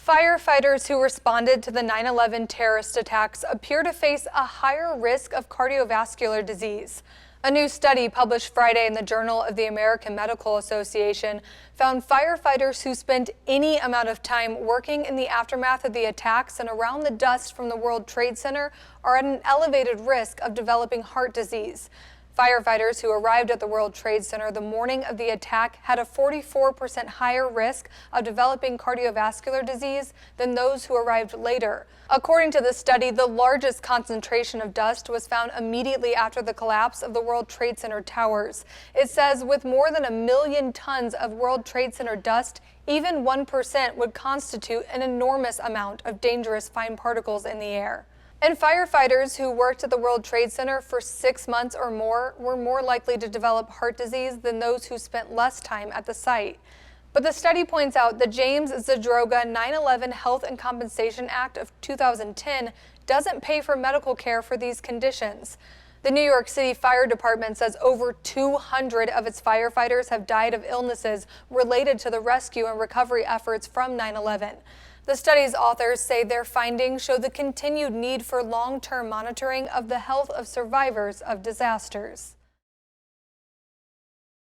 Firefighters who responded to the 9/11 terrorist attacks appear to face a higher risk of cardiovascular disease. A new study published Friday in the Journal of the American Medical Association found firefighters who spent any amount of time working in the aftermath of the attacks and around the dust from the World Trade Center are at an elevated risk of developing heart disease. Firefighters who arrived at the World Trade Center the morning of the attack had a 44% higher risk of developing cardiovascular disease than those who arrived later. According to the study, the largest concentration of dust was found immediately after the collapse of the World Trade Center towers. It says with more than 1 million tons of World Trade Center dust, even 1% would constitute an enormous amount of dangerous fine particles in the air. And firefighters who worked at the World Trade Center for 6 months or more were more likely to develop heart disease than those who spent less time at the site. But the study points out the James Zadroga 9/11 Health and Compensation Act of 2010 doesn't pay for medical care for these conditions. The New York City Fire Department says over 200 of its firefighters have died of illnesses related to the rescue and recovery efforts from 9/11. The study's authors say their findings show the continued need for long-term monitoring of the health of survivors of disasters.